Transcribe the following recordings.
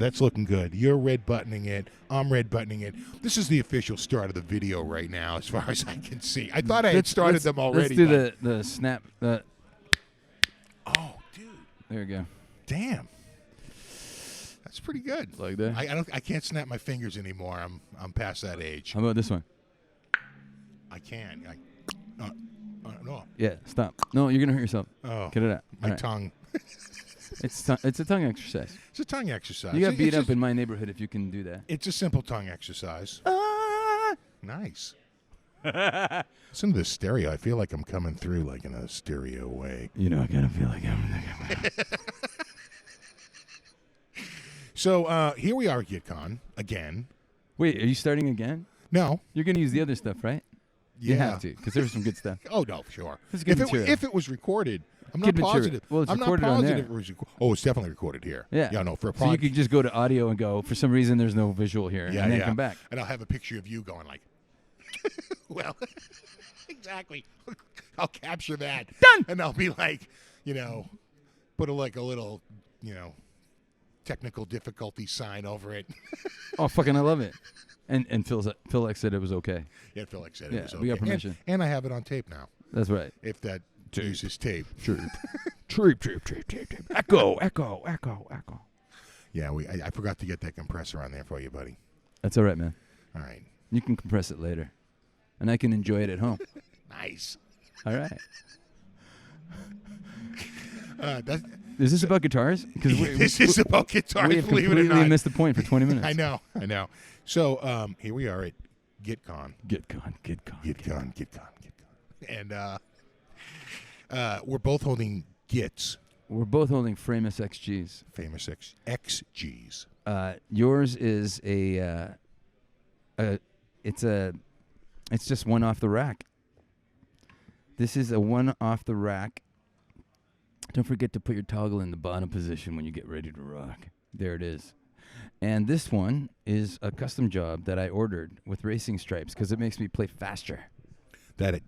that's looking good. You're red buttoning it. I'm red buttoning it. This is the official start of the video right now, as far as I can see. I thought I had started them already. Let's do the snap. Oh, dude. There you go. Damn. That's pretty good. Like that? I can't snap my fingers anymore. I'm past that age. How about this one? I can. No. Yeah, stop. No, you're going to hurt yourself. Oh. Get it out. My tongue. It's a tongue exercise. It's a tongue exercise. You got beat up in my neighborhood if you can do that. It's a simple tongue exercise. Nice. Listen to the stereo. I feel like I'm coming through like in a stereo way. You know, I kind of feel like I'm... So here we are at GuitCon again. Wait, are you starting again? No. You're going to use the other stuff, right? Yeah. You have to, because there's some good stuff. Oh, no, sure. If it was recorded, I'm not positive. Well, it's I'm not recorded on positive there. it was it's definitely recorded here. Yeah. Yeah, no, for a So you could just go to audio and go, for some reason there's no visual here, and then come back. And I'll have a picture of you going like, well, exactly. I'll capture that. Done! And I'll be like, put a little, technical difficulty sign over it. Oh, fucking I love it. And Phil said it was okay. Yeah, Phil said it was okay. We got permission. And I have it on tape now. That's right. If that uses tape. Tape. Echo. Yeah, I forgot to get that compressor on there for you, buddy. That's all right, man. All right. You can compress it later. And I can enjoy it at home. Nice. All right. Is this about guitars? This is about guitars, we have believe it or completely not. missed the point for 20 minutes. I know. So here we are at GuitCon. GuitCon. And we're both holding Gits. We're both holding famous XGs. Famous XGs. Yours is it's just one off the rack. This is a one off the rack. Don't forget to put your toggle in the bottom position when you get ready to rock. There it is. And this one is a custom job that I ordered with racing stripes because it makes me play faster. That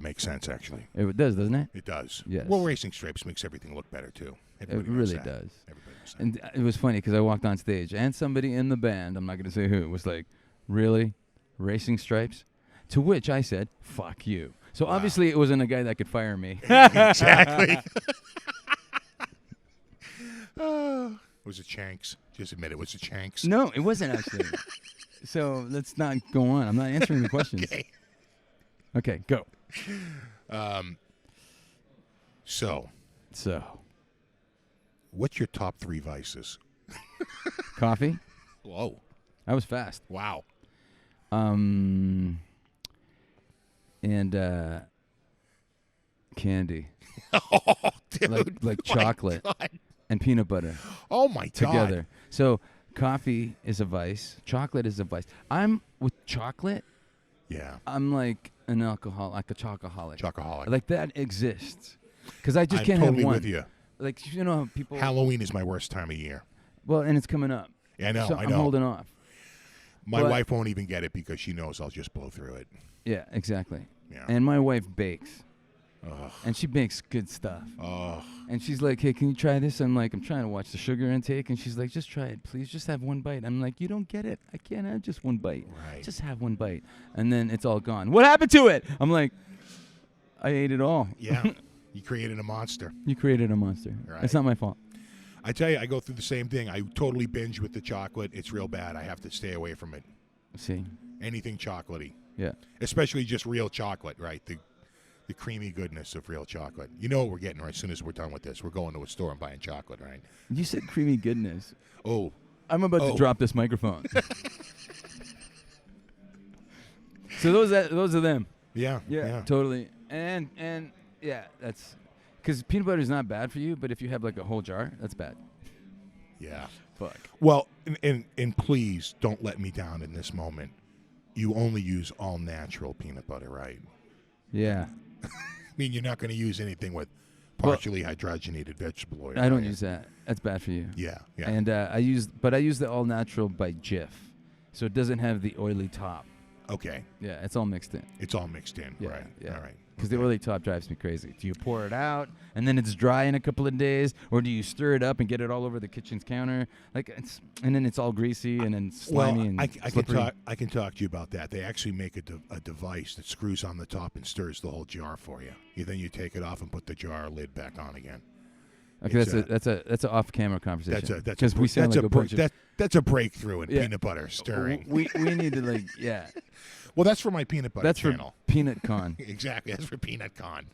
makes sense, actually. It does, doesn't it? It does. Yes. Well, racing stripes makes everything look better, too. It really does. Everybody knows that. And it was funny because I walked on stage and somebody in the band, I'm not going to say who, was like, really? Racing stripes? To which I said, fuck you. So obviously it wasn't a guy that could fire me. Exactly. Was it Chanks? Just admit it was a Chanks. No, it wasn't actually. So let's not go on. I'm not answering the questions. Okay, go. So, what's your top 3 vices? Coffee. Whoa. That was fast. Wow. And candy. Oh, dude. Like chocolate. God. And peanut butter. Oh, my God. Together. So coffee is a vice. Chocolate is a vice. I'm with chocolate. Yeah. I'm like an alcoholic, like a chocoholic. Chocoholic. Like that exists. Because I just can't totally have one. With you. Like, you know how people... Halloween is my worst time of year. Well, and it's coming up. Yeah, I know, so I know. I'm holding off. My wife won't even get it because she knows I'll just blow through it. Yeah, exactly. Yeah. And my wife bakes. Ugh. And she makes good stuff. Oh. And she's like, hey, can you try this? I'm like, I'm trying to watch the sugar intake. And she's like, just try it, please. Just have one bite. I'm like, you don't get it. I can't have just one bite. Right. Just have one bite. And then it's all gone. What happened to it? I'm like, I ate it all. Yeah. You created a monster. You created a monster. Right. It's not my fault. I tell you, I go through the same thing. I totally binge with the chocolate. It's real bad. I have to stay away from it. See? Anything chocolatey. Yeah. Especially just real chocolate, right? The creamy goodness of real chocolate. You know what we're getting right as soon as we're done with this. We're going to a store and buying chocolate, right? You said creamy goodness. Oh. I'm about to drop this microphone. So those are them. Yeah. Yeah. Totally. And yeah, that's because peanut butter is not bad for you, but if you have like a whole jar, that's bad. Yeah. Fuck. Well, and please don't let me down in this moment. You only use all natural peanut butter, right? Yeah. I mean, you're not going to use anything with partially hydrogenated vegetable oil. I don't use that. That's bad for you. Yeah. And I use the all natural by Jif, so it doesn't have the oily top. Okay. Yeah, it's all mixed in. It's all mixed in. Yeah, right. yeah. All right. Because the oily top drives me crazy. Do you pour it out and then it's dry in a couple of days, or do you stir it up and get it all over the kitchen's counter? And then it's all greasy and then slimy and slippery. I can talk to you about that. They actually make a device that screws on the top and stirs the whole jar for you. Then you take it off and put the jar lid back on again. Okay, that's a off-camera conversation. That's a breakthrough in peanut butter stirring. We need to Well, that's for my peanut butter channel. For Peanut Con. Exactly, that's for Peanut Con.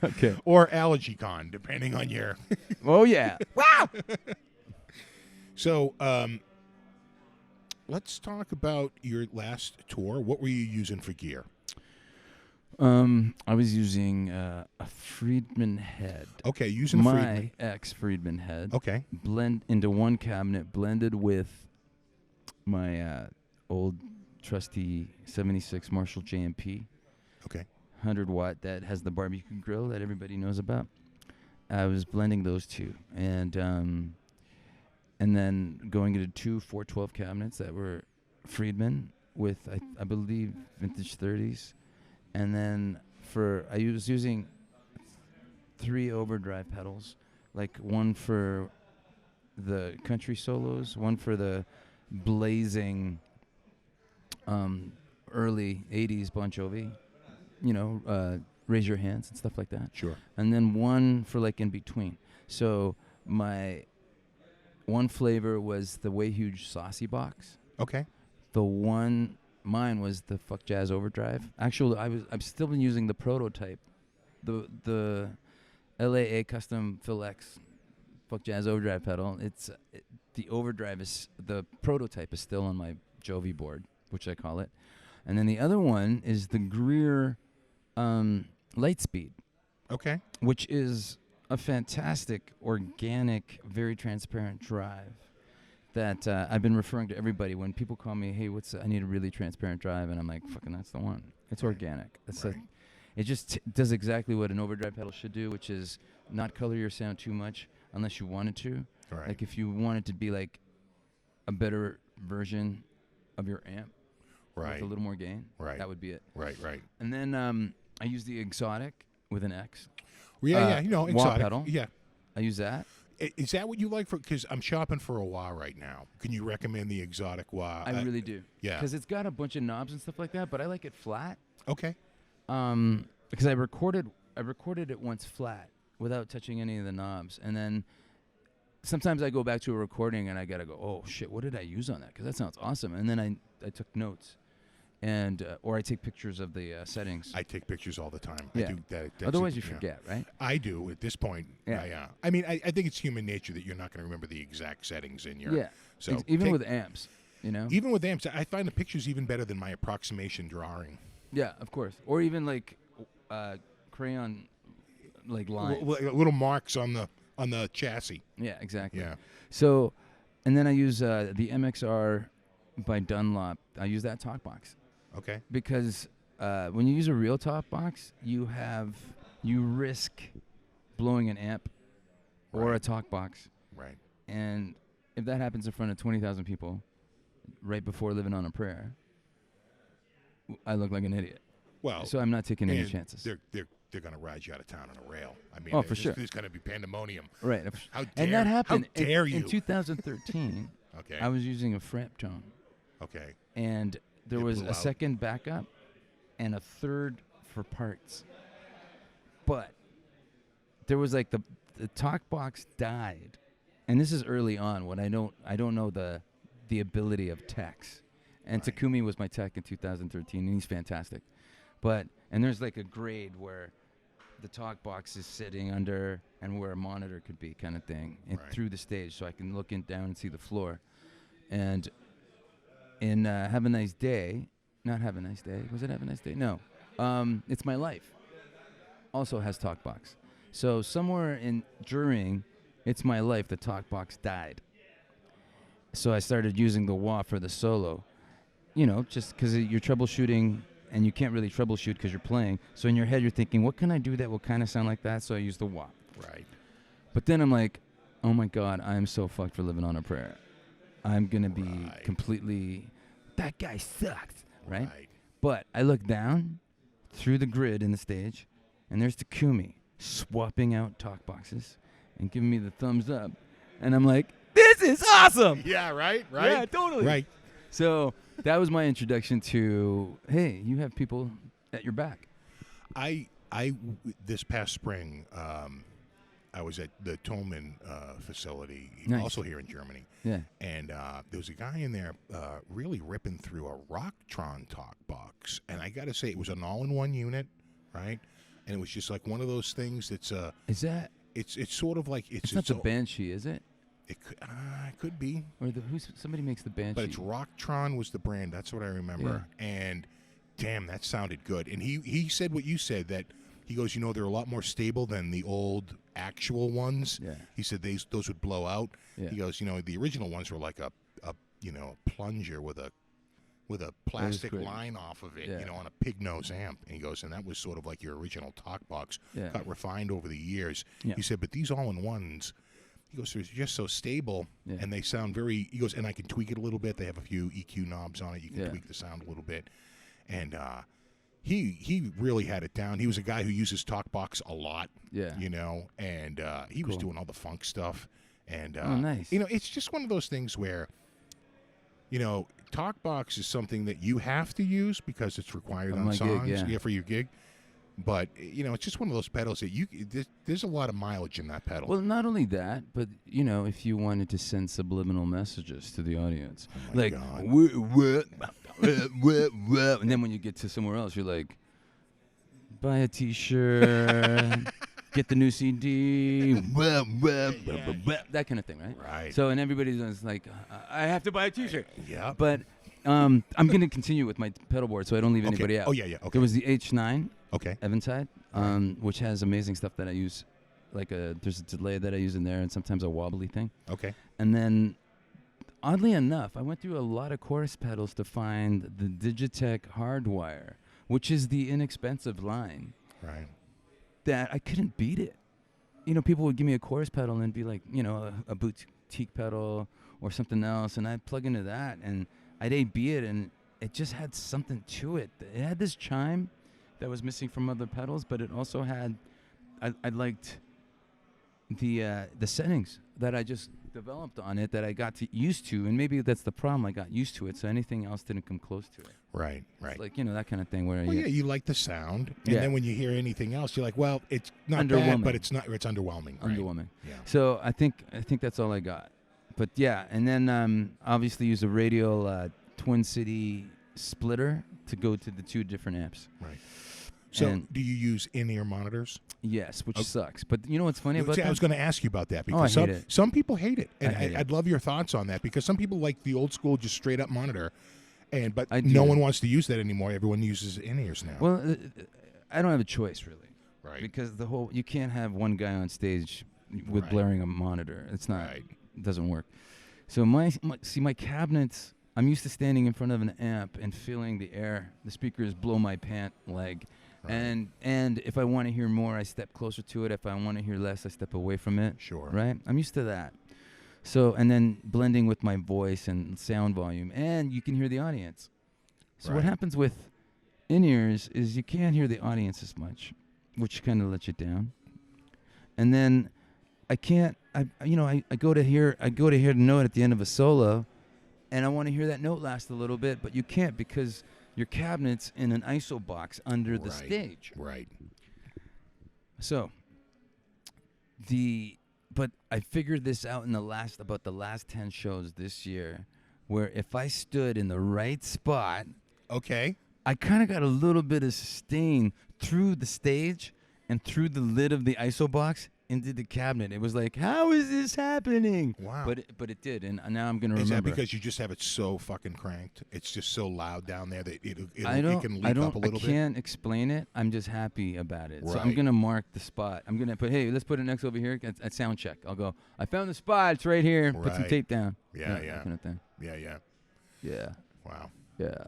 Okay. Or Allergy Con, depending on your. Oh yeah. Wow. So, let's talk about your last tour. What were you using for gear? I was using a Friedman head. Okay, using my ex-Friedman head. Okay. Blend into one cabinet, blended with my old trusty 76 Marshall JMP. Okay. 100-watt that has the barbecue grill that everybody knows about. I was blending those two, and then going into two 412 cabinets that were Friedman with I believe vintage 30s. And then I was using 3 overdrive pedals, like one for the country solos, one for the blazing early 80s Bon Jovi, Raise Your Hands and stuff like that. Sure. And then one for like in between. So my one flavor was the Way Huge Saucy Box. Okay. Mine was the Fuck Jazz Overdrive. Actually, I've still been using the prototype, the LAA Custom Phil X Fuck Jazz Overdrive pedal. The overdrive the prototype is still on my Jovi board, which I call it, and then the other one is the Greer Lightspeed. Okay. Which is a fantastic, organic, very transparent drive that I've been referring to everybody when people call me, hey, I need a really transparent drive, and I'm like, fucking, that's the one. It's organic. It just does exactly what an overdrive pedal should do, which is not color your sound too much unless you wanted to. Right. Like if you wanted to be like a better version of your amp, right, with a little more gain, right, that would be it. Right. And then I use the Exotic with an X. Yeah, Exotic. Wah pedal. Yeah. I use that. Is that what you like? Because I'm shopping for a wah right now. Can you recommend the Exotic wah? I really do. Yeah. Because it's got a bunch of knobs and stuff like that, but I like it flat. Okay. Because I recorded it once flat without touching any of the knobs, and then sometimes I go back to a recording and I gotta go, oh shit, what did I use on that? Because that sounds awesome. And then I took notes. And or I take pictures of the settings. I take pictures all the time. Yeah. I do that. Otherwise, you forget, right? I do at this point. Yeah. I mean, I think it's human nature that you're not going to remember the exact settings in your. Yeah. So even with amps, Even with amps, I find the pictures even better than my approximation drawing. Yeah, of course. Or even like crayon, like lines. Little marks on the chassis. Yeah, exactly. Yeah. So, and then I use the MXR by Dunlop. I use that Talkbox. Okay. Because when you use a real Talkbox, you risk blowing an amp or a Talkbox. Right. And if that happens in front of 20,000 people right before Living on a Prayer, I look like an idiot. Well, so I'm not taking any chances. They're going to ride you out of town on a rail. I mean, for sure. There's going to be pandemonium. Right. And that happened. How dare you? In 2013, okay. I was using a Framptone. Okay. And there was a second backup and a third for parts. But there was like the Talkbox died. And this is early on when I don't know the ability of techs. And right. Takumi was my tech in 2013, and he's fantastic. And there's like a grade where the Talkbox is sitting under and where a monitor could be, kind of thing, and right. through the stage, so I can look down and see the floor. And in Have a Nice Day, not Have a Nice Day, was it Have a Nice Day? No, It's My Life also has Talkbox. So somewhere during It's My Life, the Talkbox died. So I started using the wah for the solo, just because you're troubleshooting. And you can't really troubleshoot because you're playing. So in your head, you're thinking, what can I do that will kind of sound like that? So I use the wah. Right. But then I'm like, oh, my God, I am so fucked for Living on a Prayer. I'm going to be completely, that guy sucks, right? Right. But I look down through the grid in the stage, and there's Takumi swapping out talk boxes and giving me the thumbs up, and I'm like, this is awesome. Yeah, right. Yeah, totally. Right. So that was my introduction to, hey, you have people at your back. This past spring, I was at the Tolman facility, Nice. also here in Germany. Yeah. And there was a guy in there really ripping through a Rocktron talk box. And I got to say, it was an all-in-one unit, right? And it was just like one of those things that's... Is that... It's sort of like... It's not the Banshee, is it? It could be. Or somebody makes the Banshee. But it's Rocktron was the brand. That's what I remember. Yeah. And damn, that sounded good. And he said what you said, that he goes, they're a lot more stable than the old actual ones. Yeah. He said those would blow out. Yeah. He goes, the original ones were like a plunger with a plastic line off of it, yeah. On a pig nose amp. And he goes, and that was sort of like your original talk box, got refined over the years. Yeah. He said, but these all-in-ones, he goes, they're just so stable, and they sound very, he goes, and I can tweak it a little bit. They have a few EQ knobs on it. You can tweak the sound a little bit. And he really had it down. He was a guy who uses Talkbox a lot, and he was doing all the funk stuff. And, nice. It's just one of those things where, Talkbox is something that you have to use because it's required on songs for your gig. But, it's just one of those pedals that there's a lot of mileage in that pedal. Well, not only that, but, if you wanted to send subliminal messages to the audience. Like, and then when you get to somewhere else, you're like, buy a T-shirt, get the new CD, that kind of thing, right? Right. So, and everybody's like, I have to buy a T-shirt. Yeah. But I'm going to continue with my pedal board so I don't leave anybody out. Oh, yeah. Okay. There was the H9. Okay. Eventide, which has amazing stuff that I use. There's a delay that I use in there, and sometimes a wobbly thing. Okay. And then, oddly enough, I went through a lot of chorus pedals to find the Digitech Hardwire, which is the inexpensive line. Right. That I couldn't beat it. People would give me a chorus pedal and be like, a boutique pedal or something else, and I'd plug into that, and I'd A/B it, and it just had something to it. It had this chime that was missing from other pedals, but it also had, I liked the settings that I just developed on it that I got used to, and maybe that's the problem. I got used to it, so anything else didn't come close to it. Right. It's like, that kind of thing where you like the sound, and then when you hear anything else, you're like, well, it's not bad, but it's underwhelming. Right? Underwhelming. Yeah. So I think that's all I got. But yeah, and then obviously use a radial Twin City splitter to go to the two different amps. Right. So do you use in-ear monitors? Yes, which sucks. But you know what's funny about that? I was going to ask you about that because I hate it. Some people hate it. And I'd love your thoughts on that because some people like the old school just straight up monitor, but no one wants to use that anymore. Everyone uses in-ears now. Well, I don't have a choice really. Right. Because you can't have one guy on stage with blaring a monitor. It's not. Right. It doesn't work. So my cabinets, I'm used to standing in front of an amp and feeling the air. The speakers blow my pant leg. Right. And if I want to hear more, I step closer to it. If I want to hear less, I step away from it. Sure. Right? I'm used to that. So, and then blending with my voice and sound volume, and you can hear the audience. So what happens with in-ears is you can't hear the audience as much, which kind of lets you down. And then I go to hear the note at the end of a solo, and I want to hear that note last a little bit, but you can't because your cabinet's in an ISO box under the stage. Right. So, but I figured this out in the last 10 shows this year, where if I stood in the right spot, I kind of got a little bit of sustain through the stage and through the lid of the ISO box into the cabinet. It was like, how is this happening? Wow. But it did, and now I'm going to remember. Is that because you just have it so fucking cranked? It's just so loud down there that it can leak up a little bit? I can't explain it. I'm just happy about it. Right. So I'm going to mark the spot. I'm going to put, hey, let's put it next over here at Soundcheck. I'll go, I found the spot. It's right here. Put some tape down. Yeah. That kind of thing. Yeah. Wow. Yeah.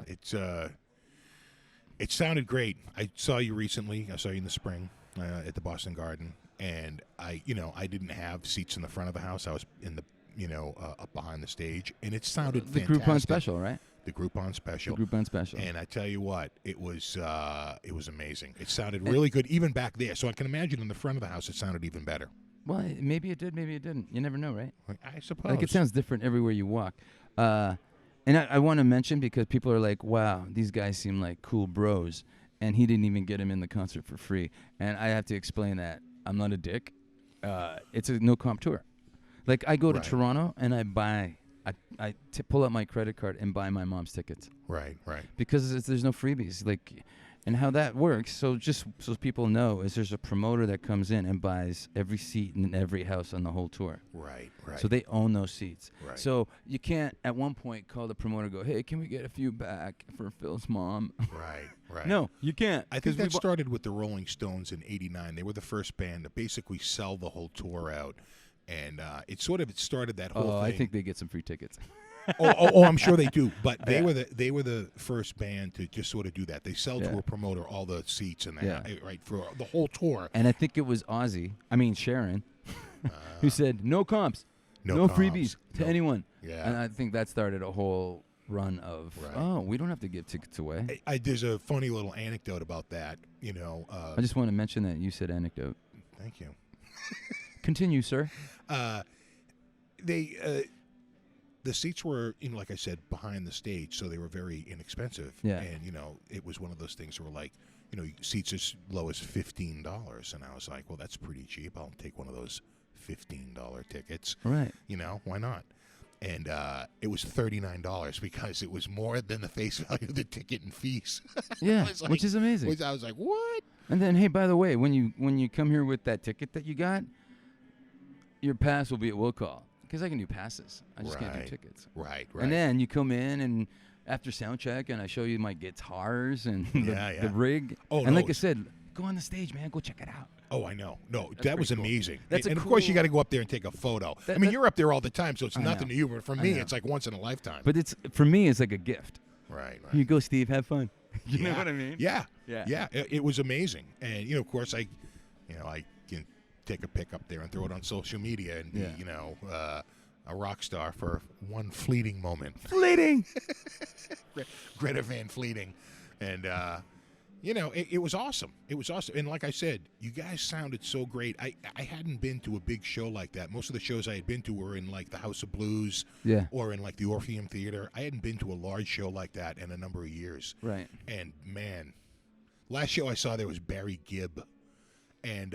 It sounded great. I saw you recently. I saw you in the spring at the Boston Garden. And I didn't have seats in the front of the house. I was in the, up behind the stage, and it sounded fantastic. The GuitCon special, right? the GuitCon special. The GuitCon special. And I tell you what, it was amazing. It sounded really good, even back there. So I can imagine in the front of the house, it sounded even better. Well, maybe it did, maybe it didn't. You never know, right? I suppose. Like, it sounds different everywhere you walk. And I want to mention, because people are like, wow, these guys seem like cool bros, and he didn't even get him in the concert for free. And I have to explain that I'm not a dick. It's a no-comp tour. Like, I go to Toronto, and I pull out my credit card and buy my mom's tickets. Right. Because there's no freebies. Like, and how that works, so just so people know, is there's a promoter that comes in and buys every seat in every house on the whole tour. Right. So they own those seats. Right. So you can't, at one point, call the promoter and go, hey, can we get a few back for Phil's mom? Right. No, you can't. I think that started with the Rolling Stones in '89. They were the first band to basically sell the whole tour out. And it started that whole thing. I think they get some free tickets. I'm sure they do. But they were the first band to just sort of do that. They sell to a promoter all the seats and that, right, for the whole tour. And I think it was Sharon, who said no comps, no freebies to anyone. Yeah. And I think that started a whole run of we don't have to give tickets away. There's a funny little anecdote about that. I just want to mention that you said anecdote. Thank you. Continue, sir. The seats were, like I said, behind the stage, so they were very inexpensive. Yeah. And, it was one of those things where, like, seats as low as $15. And I was like, well, that's pretty cheap. I'll take one of those $15 tickets. Right. Why not? And it was $39 because it was more than the face value of the ticket and fees. Yeah, which is amazing. I was like, what? And then, hey, by the way, when you come here with that ticket that you got, your pass will be at will call. Because I can do passes. I just can't do tickets. Right. And then you come in, and after Soundcheck, and I show you my guitars and the rig. And like I said, go on the stage, man. Go check it out. Oh, I know. No, that was amazing. And of course, you got to go up there and take a photo. You're up there all the time, so it's nothing to you. But for me, it's like once in a lifetime. But for me, it's like a gift. Right. Here you go, Steve. Have fun. You know what I mean? Yeah. It was amazing. And, of course, I can take a pic up there and throw it on social media and be, a rock star for one fleeting moment. Fleeting! Greta Van Fleeting. And, it was awesome. It was awesome. And like I said, you guys sounded so great. I hadn't been to a big show like that. Most of the shows I had been to were in, like, the House of Blues or in, like, the Orpheum Theater. I hadn't been to a large show like that in a number of years. Right. And, man, last show I saw there was Barry Gibb. And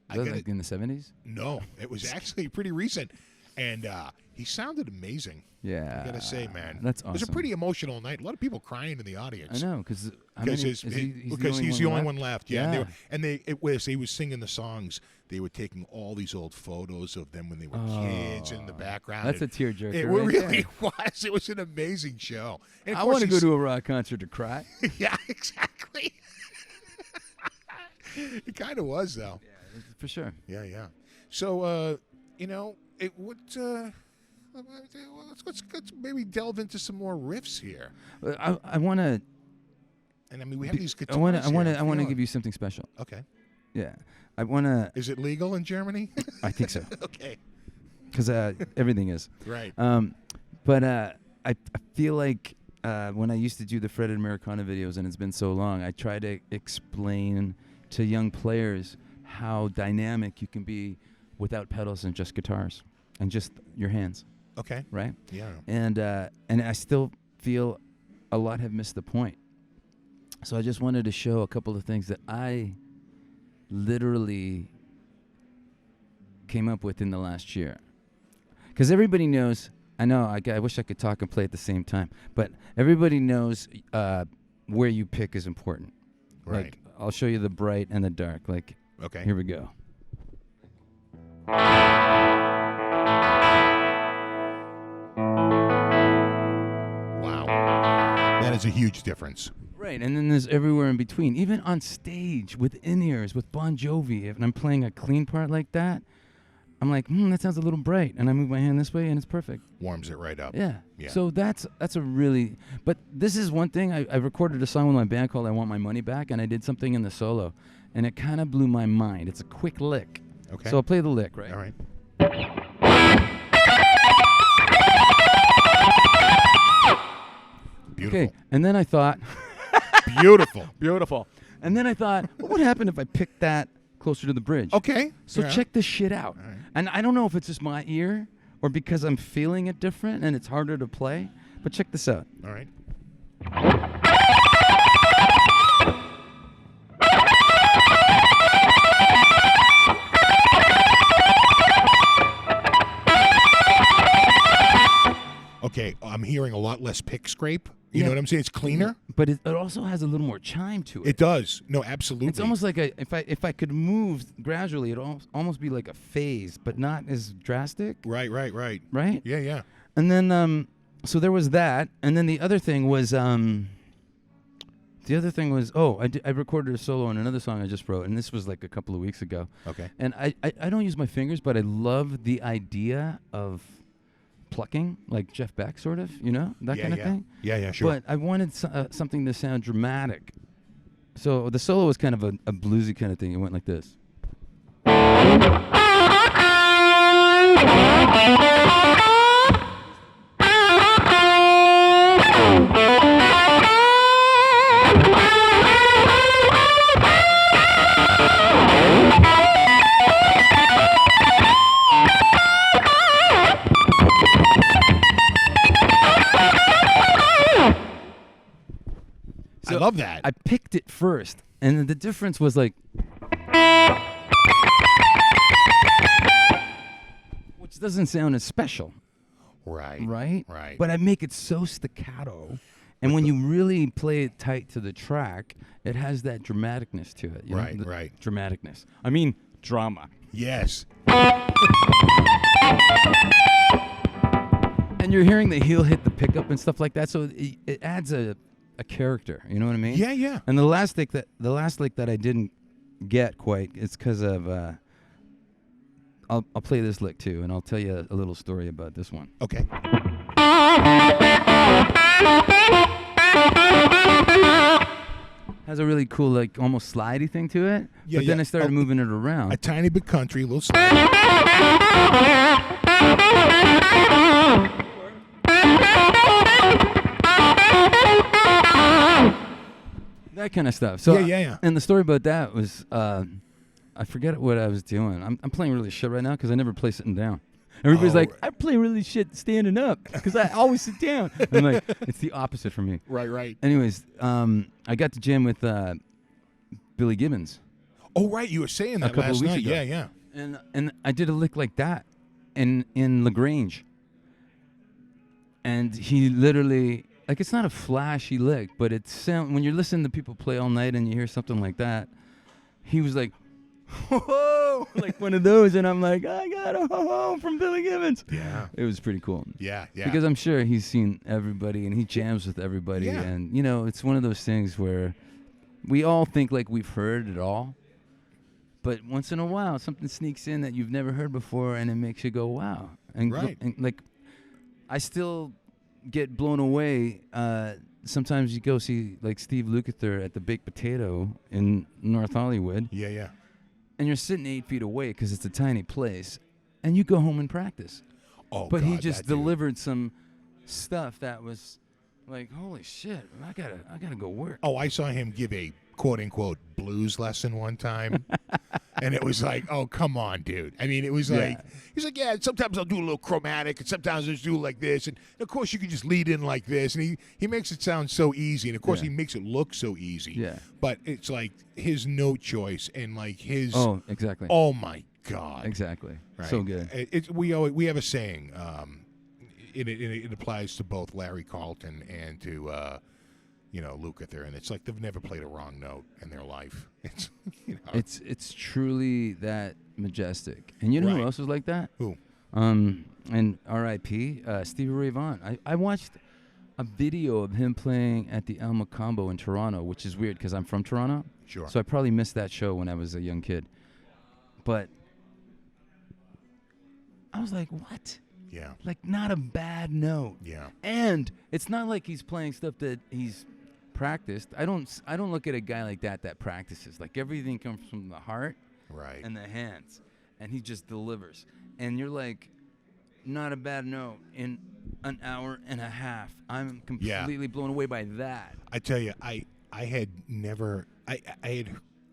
like in the 70s? No, it was actually pretty recent. And he sounded amazing. Yeah. I got to say, man. That's awesome. It was a pretty emotional night. A lot of people crying in the audience. I know, because he's the only one left. Yeah. He was singing the songs. They were taking all these old photos of them when they were kids in the background. That's a tearjerker. It really was. It was an amazing show. And I want to go to a rock concert to cry. Yeah, exactly. It kind of was, though. Yeah, for sure. Yeah. So, let's maybe delve into some more riffs here. I want to. And I mean, we have these guitars. I want to give you something special. Okay. Yeah, I want to. Is it legal in Germany? I think so. Okay. Because everything is. Right. But I feel like when I used to do the Fred and Americana videos, and it's been so long, I try to explain to young players how dynamic you can be without pedals and just guitars and just your hands. Okay. Right? Yeah. And I still feel a lot have missed the point. So I just wanted to show a couple of things that I literally came up with in the last year. Because everybody knows, I know, I wish I could talk and play at the same time, but everybody knows where you pick is important. Right. Like, I'll show you the bright and the dark. Like, okay. Here we go. Wow. That is a huge difference. Right, and then there's everywhere in between. Even on stage with in-ears, with Bon Jovi, if I'm playing a clean part like that, I'm like, that sounds a little bright, and I move my hand this way, and it's perfect. Warms it right up. Yeah. So that's a really, but this is one thing. I recorded a song with my band called "I Want My Money Back," and I did something in the solo, and it kind of blew my mind. It's a quick lick. Okay. So I'll play the lick, right? All right. Beautiful. Okay, and then I thought, beautiful. And then I thought, what would happen if I picked that closer to the bridge? Okay. So check this shit out. All right. And I don't know if it's just my ear or because I'm feeling it different and it's harder to play, but check this out. All right. Okay, I'm hearing a lot less pick scrape. You know what I'm saying? It's cleaner. But it also has a little more chime to it. It does. No, absolutely. It's almost like if I could move gradually, it'd almost be like a phase, but not as drastic. Right. Right? Yeah. And then, so there was that. And then the other thing was, I recorded a solo on another song I just wrote, and this was like a couple of weeks ago. Okay. And I don't use my fingers, but I love the idea of plucking, like Jeff Beck, sort of, that kind of thing. Yeah, sure. But I wanted something to sound dramatic. So the solo was kind of a bluesy kind of thing. It went like this. I love that. I picked it first, and the difference was like, which doesn't sound as special. Right. But I make it so staccato, and when you really play it tight to the track, it has that dramaticness to it. Right. Dramaticness. I mean, drama. Yes. And you're hearing the heel hit the pickup and stuff like that, so it adds a character. You know what I mean? Yeah. And the last lick that I didn't get quite, it's because of I'll play this lick too, and I'll tell you a little story about this one. Okay. Has a really cool, like, almost slidey thing to it. Yeah, but then I started moving it around. A tiny bit country, a little slide. That kind of stuff. So Yeah. And the story about that was, I forget what I was doing. I'm playing really shit right now because I never play sitting down. Everybody's like, I play really shit standing up because I always sit down. I'm like, it's the opposite for me. Right. Anyways, I got to jam with Billy Gibbons. Oh, right. You were saying that couple of last weeks night. ago. Yeah. And I did a lick like that in LaGrange. And he literally, like, it's not a flashy lick, but it's when you're listening to people play all night and you hear something like that, he was like, ho-ho, like one of those, and I'm like, I got a ho-ho from Billy Gibbons. Yeah. It was pretty cool. Yeah. Because I'm sure he's seen everybody, and he jams with everybody, and, it's one of those things where we all think like we've heard it all, but once in a while, something sneaks in that you've never heard before, and it makes you go, wow. And, and like, I still get blown away. Sometimes you go see, like, Steve Lukather at the Baked Potato in North Hollywood. Yeah. And you're sitting 8 feet away because it's a tiny place, and you go home and practice. Oh, but God, he just delivered some stuff that was like, holy shit, I gotta go work. Oh, I saw him give a quote-unquote blues lesson one time, and it was like, oh, come on, dude. I mean, it was like, he's like, yeah, sometimes I'll do a little chromatic, and sometimes I'll just do like this, and of course you can just lead in like this, and he makes it sound so easy, and of course he makes it look so easy. Yeah. But it's like his note choice and like his. Oh, exactly. Oh my God. Exactly. Right? So good. We have a saying. It applies to both Larry Carlton and to Lukather, and it's like they've never played a wrong note in their life. It's it's truly that majestic. And you know who else was like that? Who? And R.I.P. Stevie Ray Vaughan. I watched a video of him playing at the El Macambo in Toronto, which is weird because I'm from Toronto. Sure. So I probably missed that show when I was a young kid. But I was like, what? Yeah. Like, not a bad note. Yeah. And it's not like he's playing stuff that he's practiced. I don't look at a guy like that practices. Like, everything comes from the heart and the hands. And he just delivers. And you're like, not a bad note. And an hour and a half. I'm completely blown away by that. I tell you, I had never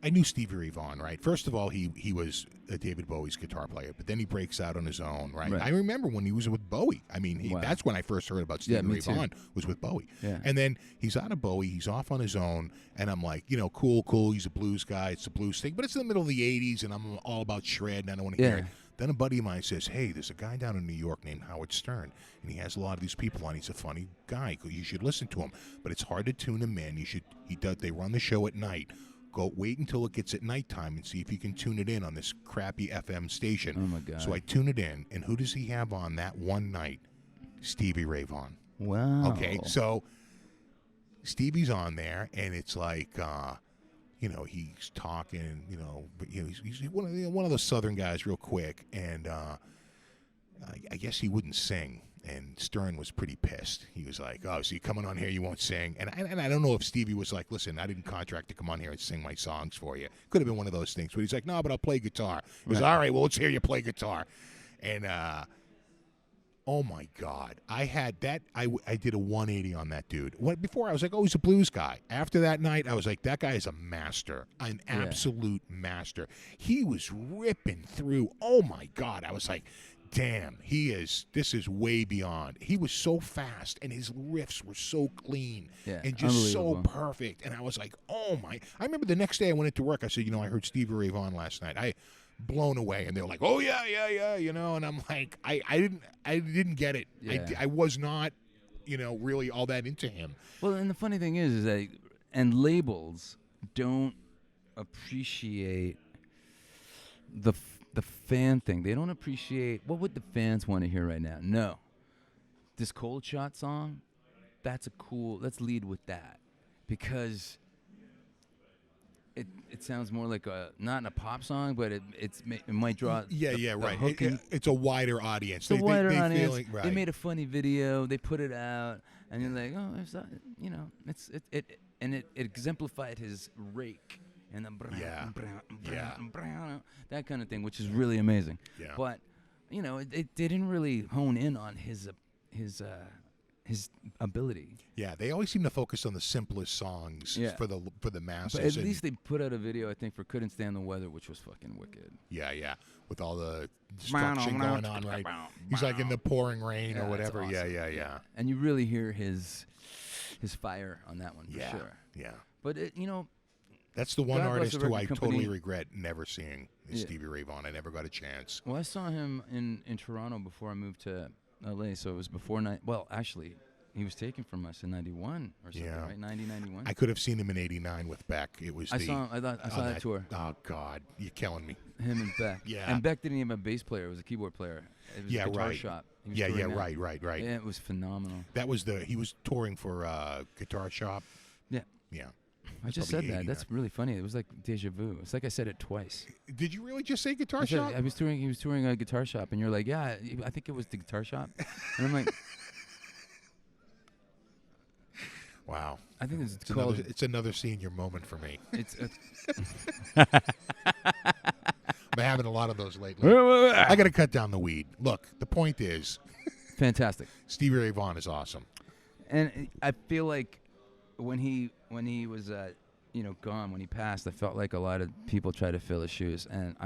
I knew Stevie Ray Vaughan, right? First of all, he was David Bowie's guitar player, but then he breaks out on his own, right? I remember when he was with Bowie. I mean, that's when I first heard about Stevie Ray Vaughan, was with Bowie. Yeah. And then he's out of Bowie, he's off on his own, and I'm like, cool, he's a blues guy, it's a blues thing, but it's in the middle of the 80s, and I'm all about shred, and I don't want to hear it. Then a buddy of mine says, hey, there's a guy down in New York named Howard Stern, and he has a lot of these people on. He's a funny guy. You should listen to him, but it's hard to tune him in. They run the show at night. Go wait until it gets at nighttime and see if you can tune it in on this crappy FM station. Oh, my God. So I tune it in, and who does he have on that one night? Stevie Ray Vaughan. Wow. Okay, so Stevie's on there, and it's like, he's talking, he's one of those Southern guys real quick, and I guess he wouldn't sing. And Stern was pretty pissed. He was like, oh, so you're coming on here, you won't sing. And I don't know if Stevie was like, listen, I didn't contract to come on here and sing my songs for you. Could have been one of those things. But he's like, no, but I'll play guitar. He was, all right, well, let's hear you play guitar. And, oh, my God. I had that. I did a 180 on that dude. Before, I was like, oh, he's a blues guy. After that night, I was like, that guy is a master, an absolute master. He was ripping through. Oh, my God. I was like, damn, this is way beyond. He was so fast, and his riffs were so clean and just so perfect. And I was like, oh my. I remember the next day I went into work. I said, I heard Stevie Ray Vaughan last night. Blown away. And they were like, oh yeah. And I'm like, I didn't get it. Yeah. I was not, really all that into him. Well, and the funny thing is that, and labels don't appreciate the fan thing. They don't appreciate what would the fans want to hear right now. No, this Cold Shot song, let's lead with that, because it sounds more like not a pop song, but it might draw right. It's a wider audience. It's a wider audience. They made a funny video, they put it out, and you're like, oh, it exemplified his rake and the that kind of thing, which is really amazing. Yeah. But they didn't really hone in on his ability. Yeah, they always seem to focus on the simplest songs for the masses. But at least they put out a video, I think, for "Couldn't Stand the Weather," which was fucking wicked. Yeah, with all the destruction going on, right? He's like in the pouring rain or whatever. Awesome. Yeah. And you really hear his fire on that one for sure. Yeah. But that's the one artist who I company. totally regret never seeing is Stevie Ray Vaughan. I never got a chance. Well, I saw him in Toronto before I moved to L.A., so it was before actually, he was taken from us in 91 or something, right? 90, 91. I could have seen him in 89 with Beck. It was I saw that tour. Oh, God. You're killing me. Him and Beck. Yeah. And Beck didn't even have a bass player. It was a keyboard player. It was a guitar shop. Right. Yeah, it was phenomenal. That was he was touring for Guitar Shop. Yeah. Yeah. I just said that. That's really funny. It was like deja vu. It's like I said it twice. Did you really just say Guitar Shop? He was touring a Guitar Shop, and you're like, yeah, I think it was the Guitar Shop. And I'm like, wow. I think it's another senior moment for me. I'm having a lot of those lately. I got to cut down the weed. Look, the point is, fantastic. Stevie Ray Vaughan is awesome, and I feel like when he was gone, when he passed, I felt like a lot of people try to fill his shoes, and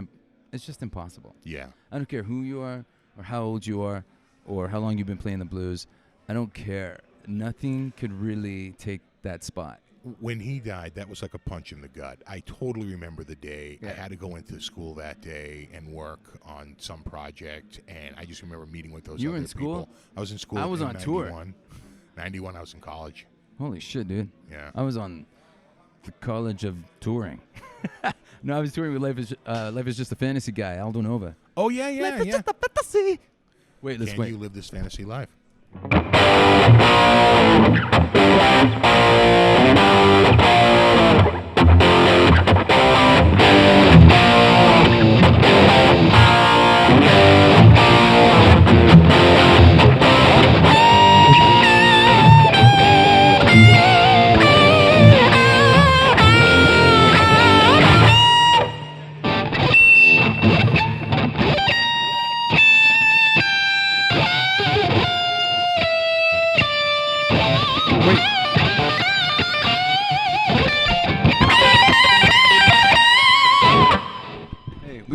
it's just impossible. Yeah. I don't care who you are or how old you are or how long you've been playing the blues. I don't care. Nothing could really take that spot. When he died, that was like a punch in the gut. I totally remember the day. Yeah. I had to go into school that day and work on some project, and I just remember meeting with those other people. You were in school? I was in school. I was on 91. tour. 91, I was in college. Holy shit, dude. Yeah. I was on the College of Touring. No, I was touring with Life is Just a Fantasy guy, Aldo Nova. Oh, yeah. Life is just a fantasy. Wait, let's wait. Can you live this fantasy life?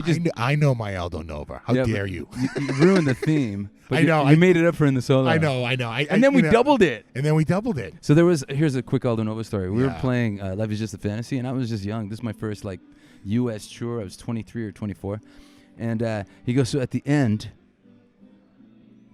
just I know my Aldo Nova. How dare you? You ruined the theme. But I know. You made it up for in the solo. I know. And then we doubled it. And then we doubled it. So here's a quick Aldo Nova story. We were playing Life is Just a Fantasy, and I was just young. This is my first like U.S. tour. I was 23 or 24. And he goes, so at the end,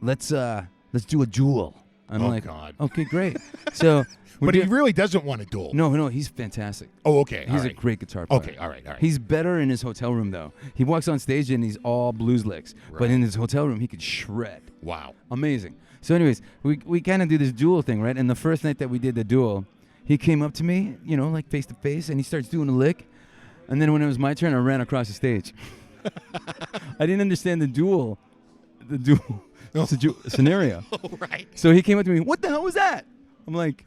let's do a duel. I'm like, God. Okay, great. So, but he really doesn't want to duel. No, he's fantastic. Oh, okay. He's a great guitar player. Okay, all right. He's better in his hotel room though. He walks on stage and he's all blues licks, but in his hotel room he could shred. Wow, amazing. So, anyways, we kind of do this duel thing, right? And the first night that we did the duel, he came up to me, like face to face, and he starts doing a lick. And then when it was my turn, I ran across the stage. I didn't understand the duel scenario. Oh, right. So he came up to me, what the hell was that? I'm like,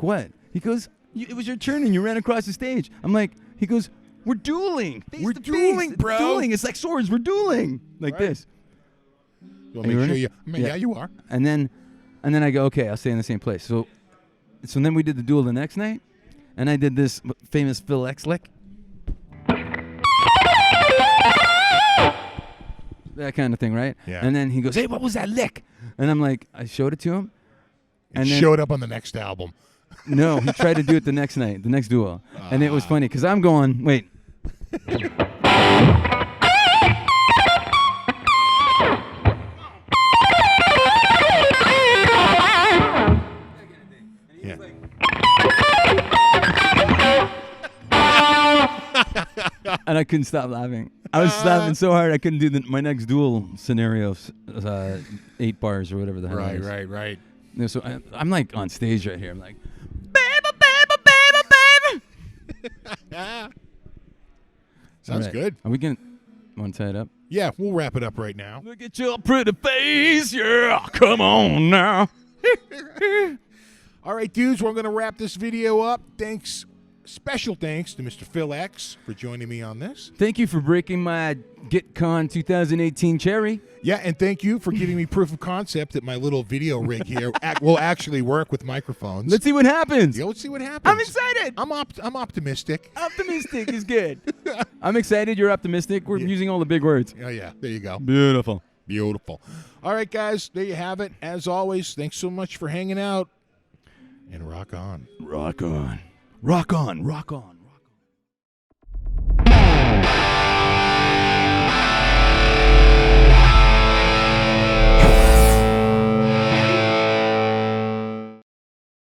what? He goes, it was your turn and you ran across the stage. He goes, we're dueling. We're dueling, bro. It's dueling. It's like swords. We're dueling. Like this. You'll make sure you. Yeah, you are. And then I go, okay, I'll stay in the same place. So then we did the duel the next night, and I did this famous Phil X lick. That kind of thing, right? Yeah. And then he goes, hey, what was that lick? And I'm like, I showed it to him. And showed up on the next album. No, he tried to do it the next night, the next duel. And it was funny, because I'm going, wait. Yeah. And I couldn't stop laughing. I was laughing so hard I couldn't do my next duel scenario, 8 bars or whatever the hell it is. Right. So I'm like on stage right here. I'm like, baby. Sounds good. Are we going to want to tie it up? Yeah, we'll wrap it up right now. Look at your pretty face, yeah. Come on now. All right, dudes, we're going to wrap this video up. Special thanks to Mr. Phil X for joining me on this. Thank you for breaking my GuitCon 2018 cherry. Yeah, and thank you for giving me proof of concept that my little video rig here will actually work with microphones. Let's see what happens. Yeah, let's see what happens. I'm excited. I'm optimistic. Optimistic is good. I'm excited. You're optimistic. We're using all the big words. Oh, yeah. There you go. Beautiful. All right, guys. There you have it. As always, thanks so much for hanging out. And rock on. Rock on. Rock on. Rock on.